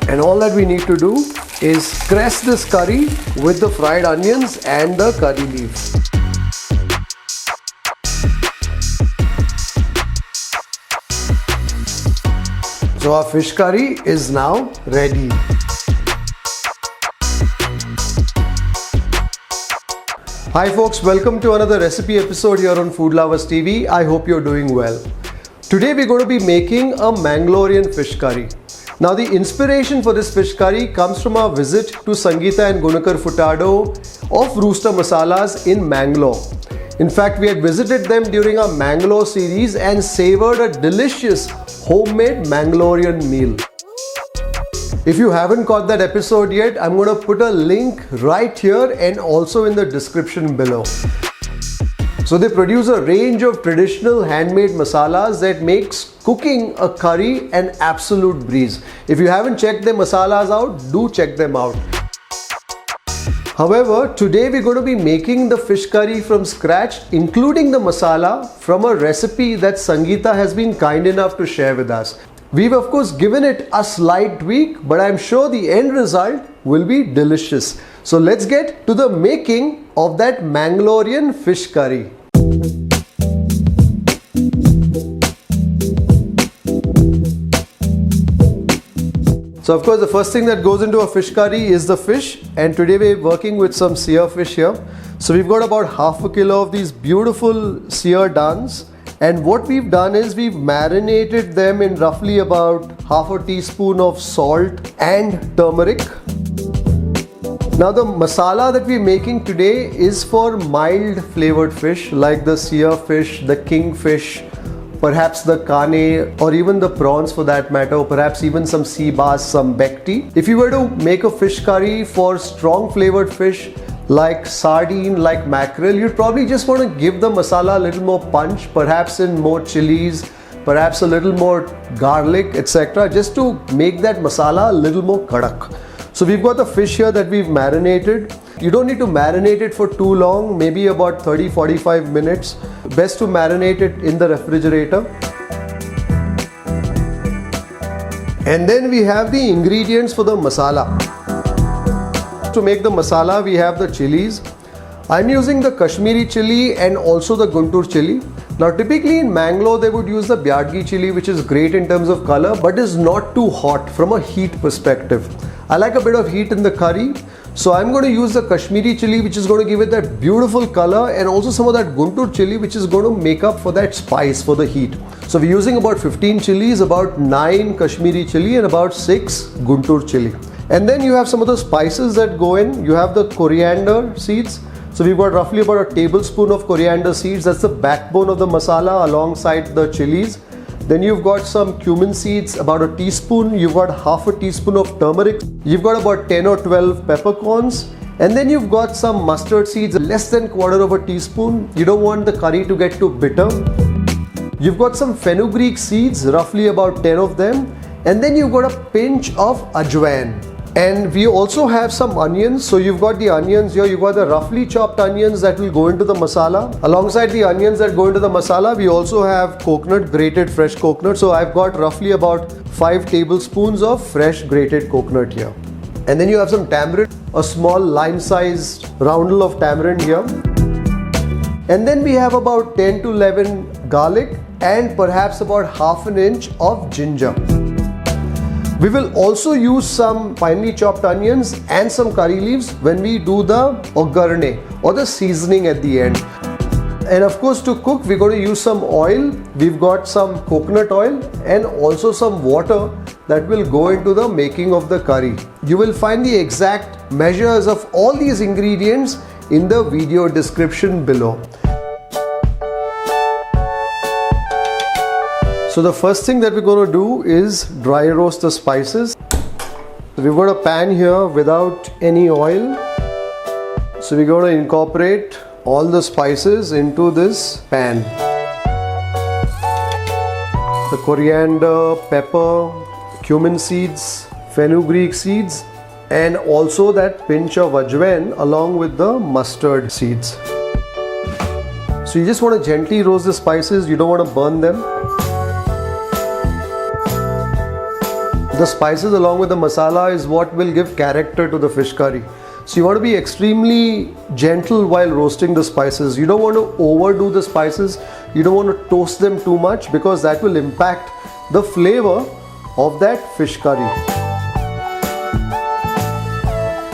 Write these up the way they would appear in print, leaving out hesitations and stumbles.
And all that we need to do is crest this curry with the fried onions and the curry leaves. So our fish curry is now ready. Hi folks, welcome to another recipe episode here on Food Lovers TV. I hope you're doing well. Today we're going to be making a Mangalorean fish curry. Now the inspiration for this fish curry comes from our visit to Sangeeta and Gunakar Furtado of Rooster Masalas in Mangalore. In fact, we had visited them during our Mangalore series and savored a delicious homemade Mangalorean meal. If you haven't caught that episode yet, I'm going to put a link right here and also in the description below. So they produce a range of traditional handmade masalas that makes cooking a curry an absolute breeze. If you haven't checked their masalas out, do check them out. However, today we're going to be making the fish curry from scratch, including the masala from a recipe that Sangeeta has been kind enough to share with us. We've of course given it a slight tweak, but I'm sure the end result will be delicious. So let's get to the making of that Mangalorean fish curry. So of course the first thing that goes into a fish curry is the fish, and today we're working with some sear fish here. So we've got about half a kilo of these beautiful sear dans, and what we've done is we've marinated them in roughly about half a teaspoon of salt and turmeric. Now the masala that we're making today is for mild flavored fish like the sear fish, the kingfish, perhaps the kane, or even the prawns for that matter, or perhaps even some sea bass, some bekti. If you were to make a fish curry for strong flavored fish like sardine, like mackerel, you'd probably just want to give the masala a little more punch, perhaps in more chilies, perhaps a little more garlic, etc., just to make that masala a little more kadak. So we've got the fish here that we've marinated. You don't need to marinate it for too long, maybe about 30-45 minutes. Best to marinate it in the refrigerator. And then we have the ingredients for the masala. To make the masala, we have the chilies. I'm using the Kashmiri chili and also the Guntur chili. Now typically in Mangalore they would use the Byadgi chili, which is great in terms of color but is not too hot from a heat perspective. I like a bit of heat in the curry, so I'm going to use the Kashmiri chili, which is going to give it that beautiful color, and also some of that Guntur chili, which is going to make up for that spice, for the heat. So we're using about 15 chilies, about 9 Kashmiri chili and about 6 Guntur chili. And then you have some of the spices that go in. You have the coriander seeds. So we've got roughly about a tablespoon of coriander seeds. That's the backbone of the masala alongside the chilies. Then you've got some cumin seeds, about a teaspoon. You've got half a teaspoon of turmeric. You've got about 10 or 12 peppercorns. And then you've got some mustard seeds, less than quarter of a teaspoon. You don't want the curry to get too bitter. You've got some fenugreek seeds, roughly about 10 of them. And then you've got a pinch of ajwain. And we also have some onions. So you've got the onions here, you've got the roughly chopped onions that will go into the masala. Alongside the onions that go into the masala, we also have coconut, grated fresh coconut. So I've got roughly about 5 tablespoons of fresh grated coconut here. And then you have some tamarind, a small lime-sized roundel of tamarind here. And then we have about 10 to 11 garlic and perhaps about half an inch of ginger. We will also use some finely chopped onions and some curry leaves when we do the ogarne or the seasoning at the end. And of course to cook, we're going to use some oil. We've got some coconut oil and also some water that will go into the making of the curry. You will find the exact measures of all these ingredients in the video description below. So the first thing that we're going to do is dry roast the spices. So we've got a pan here without any oil. So we're going to incorporate all the spices into this pan. The coriander, pepper, cumin seeds, fenugreek seeds, and also that pinch of ajwain along with the mustard seeds. So you just want to gently roast the spices, you don't want to burn them. The spices along with the masala is what will give character to the fish curry. So you want to be extremely gentle while roasting the spices. You don't want to overdo the spices. You don't want to toast them too much because that will impact the flavor of that fish curry.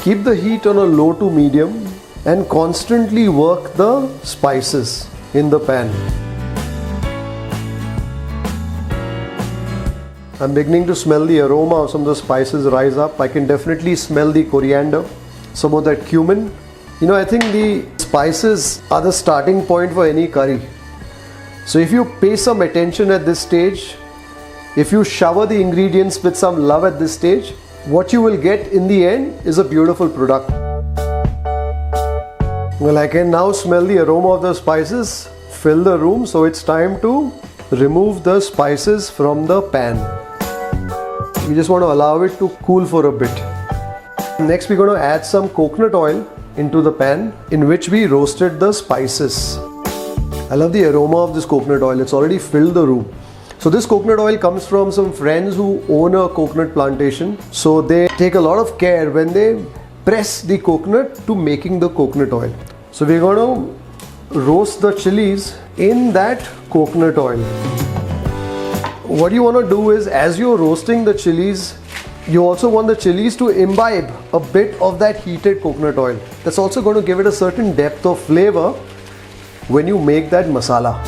Keep the heat on a low to medium and constantly work the spices in the pan. I'm beginning to smell the aroma of some of the spices rise up. I can definitely smell the coriander, some of that cumin. You know, I think the spices are the starting point for any curry. So if you pay some attention at this stage, if you shower the ingredients with some love at this stage, what you will get in the end is a beautiful product. Well, I can now smell the aroma of the spices fill the room, so it's time to remove the spices from the pan. We just want to allow it to cool for a bit. Next, we're going to add some coconut oil into the pan in which we roasted the spices. I love the aroma of this coconut oil. It's already filled the room. So this coconut oil comes from some friends who own a coconut plantation. So they take a lot of care when they press the coconut to making the coconut oil. So we're going to roast the chilies in that coconut oil. What you want to do is, as you're roasting the chilies, you also want the chilies to imbibe a bit of that heated coconut oil. That's also going to give it a certain depth of flavor when you make that masala.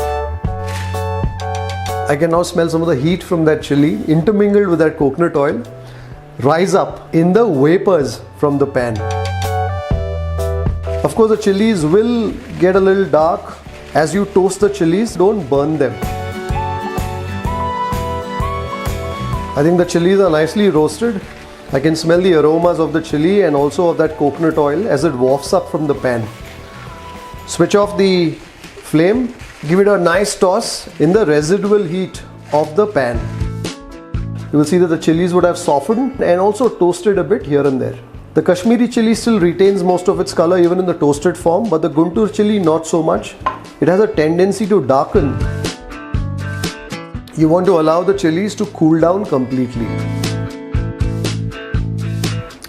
I can now smell some of the heat from that chili intermingled with that coconut oil rise up in the vapors from the pan. Of course, the chilies will get a little dark. As you toast the chilies, don't burn them. I think the chilies are nicely roasted. I can smell the aromas of the chili and also of that coconut oil as it wafts up from the pan. Switch off the flame. Give it a nice toss in the residual heat of the pan. You will see that the chilies would have softened and also toasted a bit here and there. The Kashmiri chili still retains most of its color even in the toasted form, but the Guntur chili not so much. It has a tendency to darken. You want to allow the chilies to cool down completely.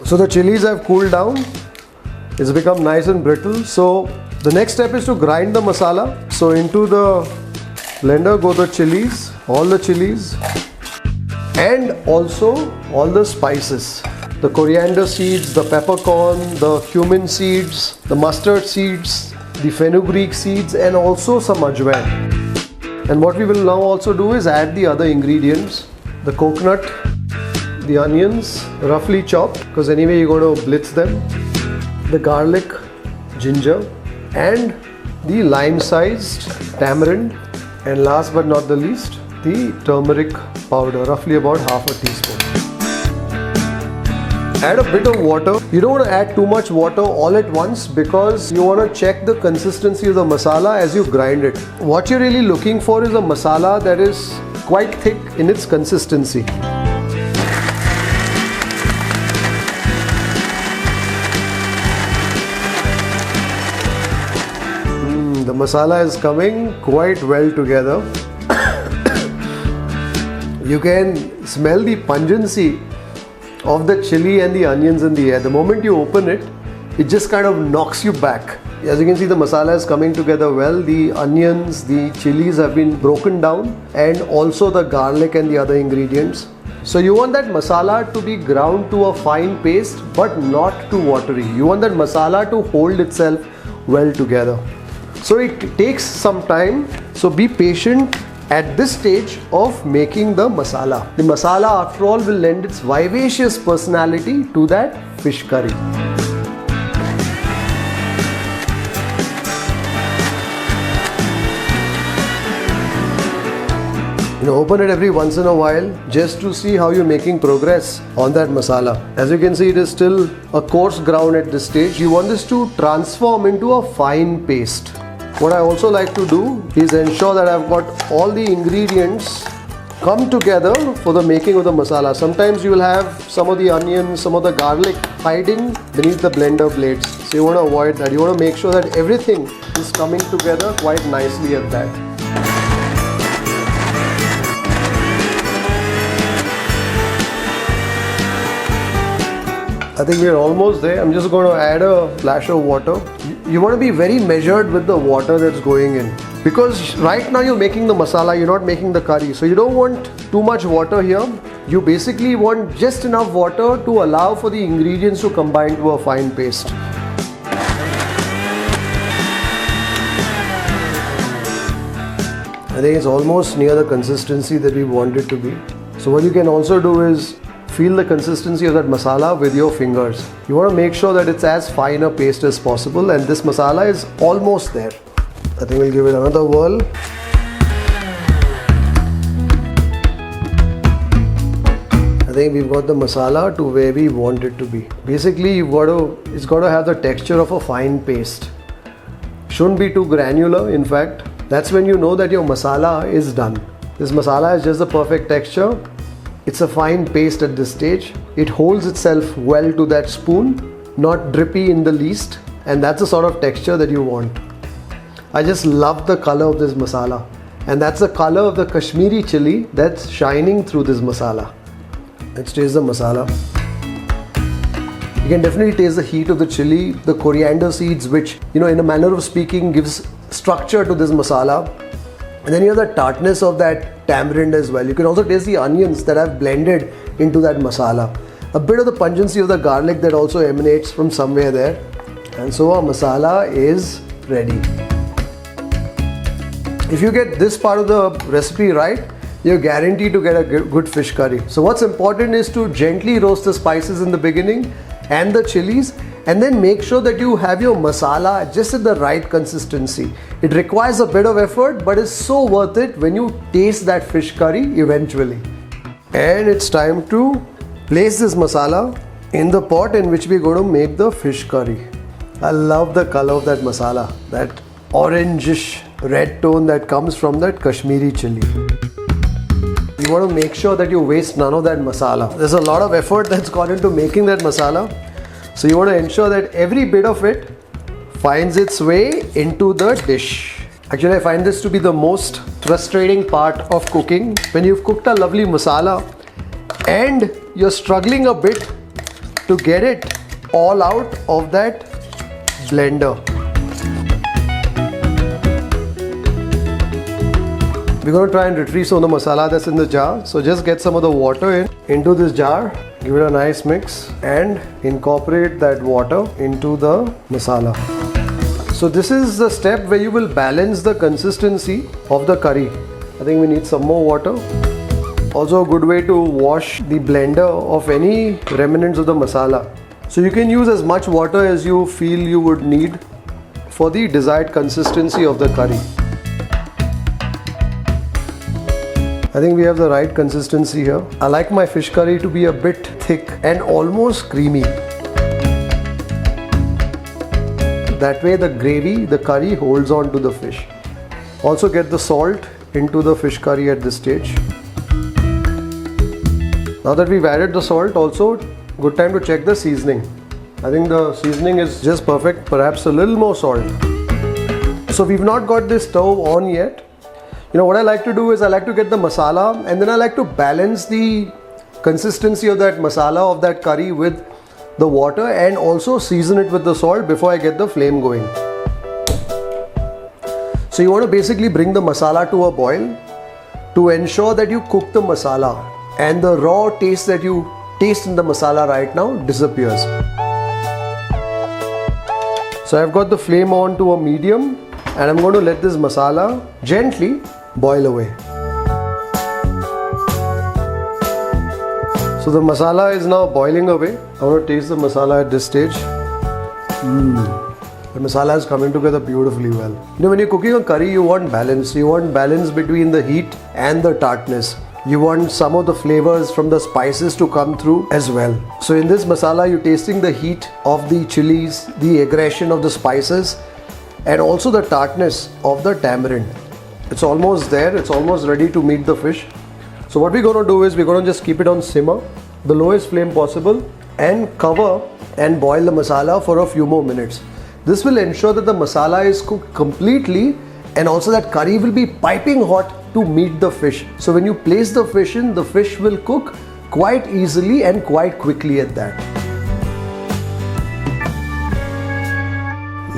So the chilies have cooled down. It's become nice and brittle. So the next step is to grind the masala. So into the blender go the chilies, all the chilies, and also all the spices. The coriander seeds, the peppercorn, the cumin seeds, the mustard seeds, the fenugreek seeds, and also some ajwain. And what we will now also do is add the other ingredients. The coconut, the onions, roughly chopped, because anyway you're going to blitz them. The garlic, ginger, and the lime-sized tamarind. And last but not the least, the turmeric powder, roughly about half a teaspoon. Add a bit of water. You don't want to add too much water all at once because you want to check the consistency of the masala as you grind it. What you're really looking for is a masala that is quite thick in its consistency. The masala is coming quite well together. You can smell the pungency of the chili and the onions in the air. The moment you open it, it just kind of knocks you back. As you can see, the masala is coming together well. The onions, the chilies have been broken down, and also the garlic and the other ingredients. So you want that masala to be ground to a fine paste, but not too watery. You want that masala to hold itself well together. So it takes some time. So be patient at this stage of making the masala. The masala, after all, will lend its vivacious personality to that fish curry. Open it every once in a while just to see how you're making progress on that masala. As you can see, it is still a coarse ground at this stage. You want this to transform into a fine paste. What I also like to do is ensure that I've got all the ingredients come together for the making of the masala. Sometimes you will have some of the onions, some of the garlic hiding beneath the blender blades. So you want to avoid that. You want to make sure that everything is coming together quite nicely at that. I think we're almost there. I'm just going to add a splash of water. You want to be very measured with the water that's going in, because right now you're making the masala, you're not making the curry. So you don't want too much water here. You basically want just enough water to allow for the ingredients to combine to a fine paste. I think it's almost near the consistency that we want it to be. So what you can also do is feel the consistency of that masala with your fingers. You want to make sure that it's as fine a paste as possible, and this masala is almost there. I think we'll give it another whirl. I think we've got the masala to where we want it to be. Basically, it's got to have the texture of a fine paste. Shouldn't be too granular, in fact. That's when you know that your masala is done. This masala is just the perfect texture. It's a fine paste at this stage. It holds itself well to that spoon, not drippy in the least, and that's the sort of texture that you want. I just love the color of this masala, and that's the color of the Kashmiri chili that's shining through this masala. Let's taste the masala. You can definitely taste the heat of the chili, the coriander seeds, which, in a manner of speaking, gives structure to this masala. And then you have the tartness of that tamarind as well. You can also taste the onions that I've blended into that masala. A bit of the pungency of the garlic that also emanates from somewhere there. And so our masala is ready. If you get this part of the recipe right, you're guaranteed to get a good fish curry. So what's important is to gently roast the spices in the beginning and the chilies, and then make sure that you have your masala just at the right consistency. It requires a bit of effort, but it's so worth it when you taste that fish curry eventually. And it's time to place this masala in the pot in which we're going to make the fish curry. I love the color of that masala, that orangish red tone that comes from that Kashmiri chili. You want to make sure that you waste none of that masala. There's a lot of effort that's gone into making that masala. So you want to ensure that every bit of it finds its way into the dish. Actually, I find this to be the most frustrating part of cooking. When you've cooked a lovely masala and you're struggling a bit to get it all out of that blender. We're going to try and retrieve some of the masala that's in the jar. So just get some of the water into this jar. Give it a nice mix and incorporate that water into the masala. So this is the step where you will balance the consistency of the curry. I think we need some more water. Also a good way to wash the blender of any remnants of the masala. So you can use as much water as you feel you would need for the desired consistency of the curry. I think we have the right consistency here. I like my fish curry to be a bit thick and almost creamy. That way the gravy, the curry holds on to the fish. Also get the salt into the fish curry at this stage. Now that we've added the salt, also good time to check the seasoning. I think the seasoning is just perfect, perhaps a little more salt. So we've not got this stove on yet. What I like to do is I like to get the masala, and then I like to balance the consistency of that masala, of that curry, with the water, and also season it with the salt before I get the flame going. So you want to basically bring the masala to a boil to ensure that you cook the masala and the raw taste that you taste in the masala right now disappears. So I've got the flame on to a medium, and I'm going to let this masala gently boil away. So the masala is now boiling away. I want to taste the masala at this stage. The masala is coming together beautifully well. When you're cooking a curry, you want balance. You want balance between the heat and the tartness. You want some of the flavors from the spices to come through as well. So in this masala, you're tasting the heat of the chilies, the aggression of the spices, and also the tartness of the tamarind. It's almost there. It's almost ready to meet the fish. So what we're going to do is we're going to just keep it on simmer, the lowest flame possible, and cover and boil the masala for a few more minutes. This will ensure that the masala is cooked completely, and also that curry will be piping hot to meet the fish. So when you place the fish in, the fish will cook quite easily and quite quickly at that.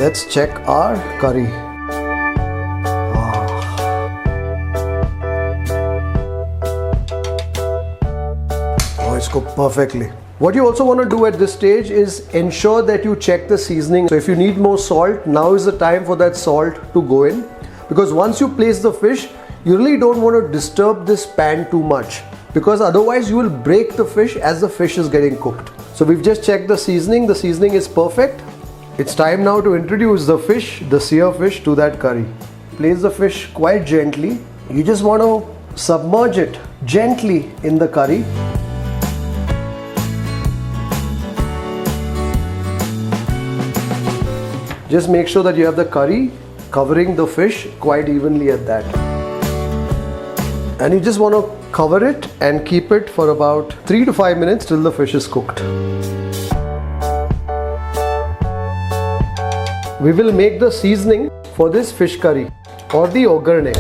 let's check our curry. Oh, it's cooked perfectly. What you also want to do at this stage is ensure that you check the seasoning. So if you need more salt, now is the time for that salt to go in. Because once you place the fish, you really don't want to disturb this pan too much, because otherwise you will break the fish as the fish is getting cooked. So we've just checked the seasoning. The seasoning is perfect. It's time now to introduce the fish, the sear fish, to that curry. Place the fish quite gently. You just want to submerge it gently in the curry. Just make sure that you have the curry covering the fish quite evenly at that. And you just want to cover it and keep it for about 3 to 5 minutes till the fish is cooked. We will make the seasoning for this fish curry or the ogarne.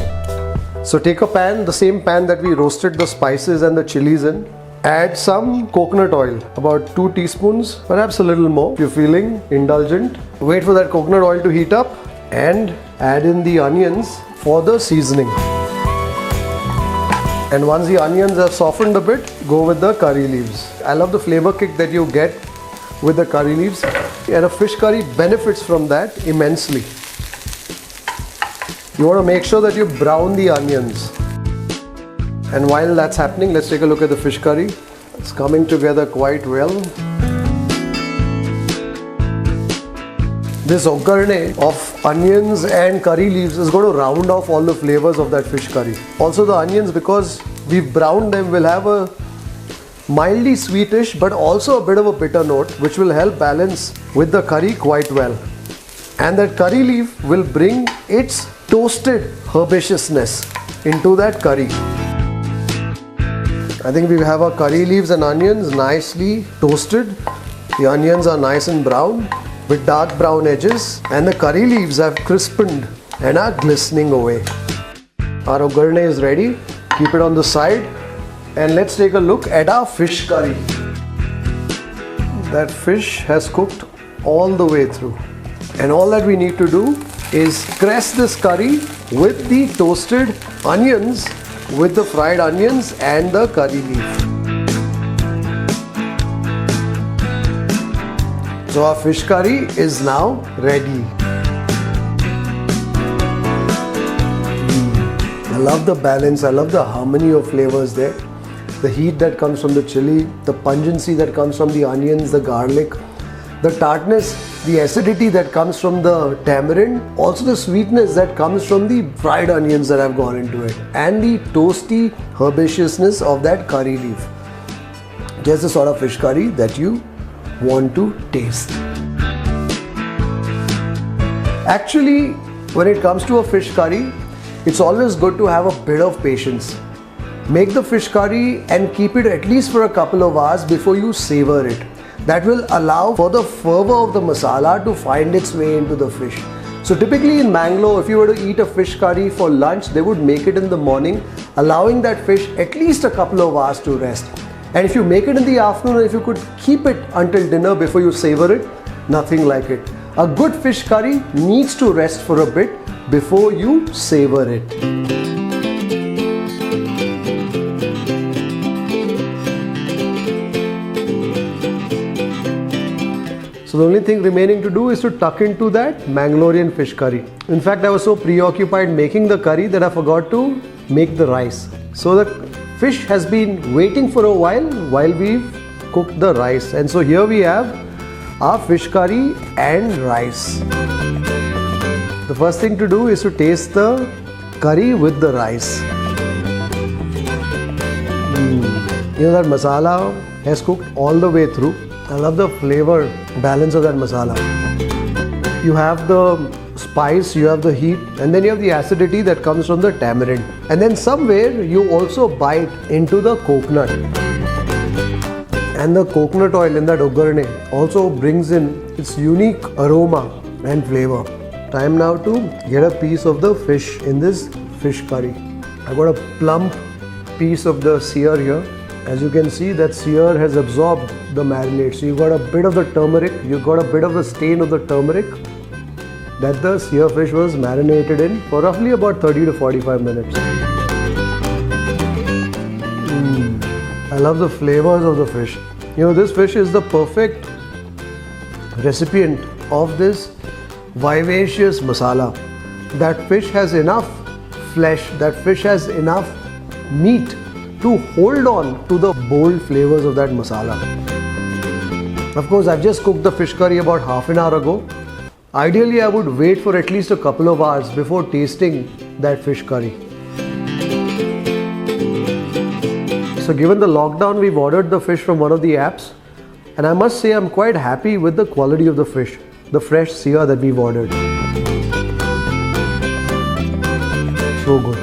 So take a pan, the same pan that we roasted the spices and the chilies in. Add some coconut oil, about 2 teaspoons, perhaps a little more if you're feeling indulgent. Wait for that coconut oil to heat up and add in the onions for the seasoning. And once the onions have softened a bit, go with the curry leaves. I love the flavor kick that you get with the curry leaves, and a fish curry benefits from that immensely. You want to make sure that you brown the onions. And while that's happening, let's take a look at the fish curry. It's coming together quite well. This ogarne of onions and curry leaves is going to round off all the flavors of that fish curry. Also the onions, because we've browned them, will have a mildly sweetish but also a bit of a bitter note, which will help balance with the curry quite well. And that curry leaf will bring its toasted herbaceousness into that curry. I think we have our curry leaves and onions nicely toasted. The onions are nice and brown with dark brown edges, and the curry leaves have crispened and are glistening away. Our ogarne is ready. Keep it on the side, and let's take a look at our fish curry. That fish has cooked all the way through, and all that we need to do is crest this curry with the toasted onions, with the fried onions and the curry leaf. So our fish curry is now ready. I love the balance, I love the harmony of flavors there. The heat that comes from the chili, the pungency that comes from the onions, the garlic, the tartness, the acidity that comes from the tamarind, also the sweetness that comes from the fried onions that have gone into it, and the toasty herbaceousness of that curry leaf. Just the sort of fish curry that you want to taste. Actually, when it comes to a fish curry, it's always good to have a bit of patience. Make the fish curry and keep it at least for a couple of hours before you savor it. That will allow for the fervor of the masala to find its way into the fish. So typically in Bangalore, if you were to eat a fish curry for lunch, they would make it in the morning, allowing that fish at least a couple of hours to rest. And if you make it in the afternoon, if you could keep it until dinner before you savor it, nothing like it. A good fish curry needs to rest for a bit before you savor it. So the only thing remaining to do is to tuck into that Mangalorean fish curry. In fact, I was so preoccupied making the curry that I forgot to make the rice. So the fish has been waiting for a while we've cooked the rice. And so here we have our fish curry and rice. The first thing to do is to taste the curry with the rice. You know, that masala has cooked all the way through. I love the flavor balance of that masala. You have the spice, you have the heat, and then you have the acidity that comes from the tamarind. And then somewhere you also bite into the coconut. And the coconut oil in that ogarne also brings in its unique aroma and flavor. Time now to get a piece of the fish in this fish curry. I got a plump piece of the sear here. As you can see, that sear has absorbed the marinade. So you got a bit of the turmeric, you got a bit of the stain of the turmeric, that the sear fish was marinated in for roughly about 30 to 45 minutes. I love the flavors of the fish. You know, this fish is the perfect recipient of this vivacious masala. That fish has enough flesh, that fish has enough meat to hold on to the bold flavors of that masala. Of course, I've just cooked the fish curry about half an hour ago. Ideally, I would wait for at least a couple of hours before tasting that fish curry. So given the lockdown, we've ordered the fish from one of the apps, and I must say I'm quite happy with the quality of the fish, the fresh sear that we've ordered. So good.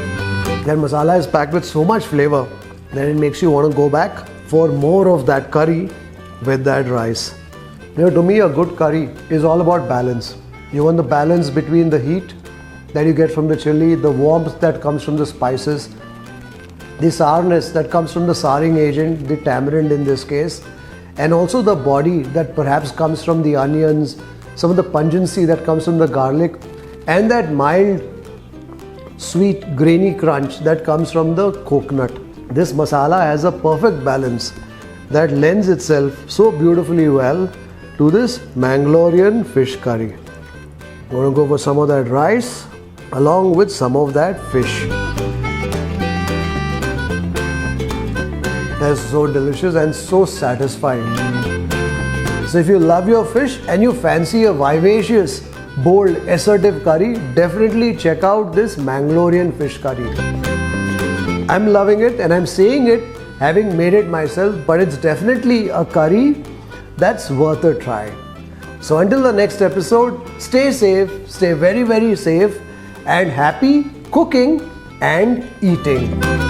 That masala is packed with so much flavor that it makes you want to go back for more of that curry with that rice. You know, to me, a good curry is all about balance. You want the balance between the heat that you get from the chili, the warmth that comes from the spices, the sourness that comes from the souring agent, the tamarind in this case, and also the body that perhaps comes from the onions, some of the pungency that comes from the garlic, and that mild, sweet, grainy crunch that comes from the coconut. This masala has a perfect balance that lends itself so beautifully well to this Mangalorean fish curry. I'm going to go for some of that rice along with some of that fish. That's so delicious and so satisfying. So if you love your fish and you fancy a vivacious, bold, assertive curry, definitely check out this Mangalorean fish curry. I'm loving it, and I'm saying it having made it myself, but it's definitely a curry that's worth a try. So until the next episode, stay safe, stay very, very safe, and happy cooking and eating.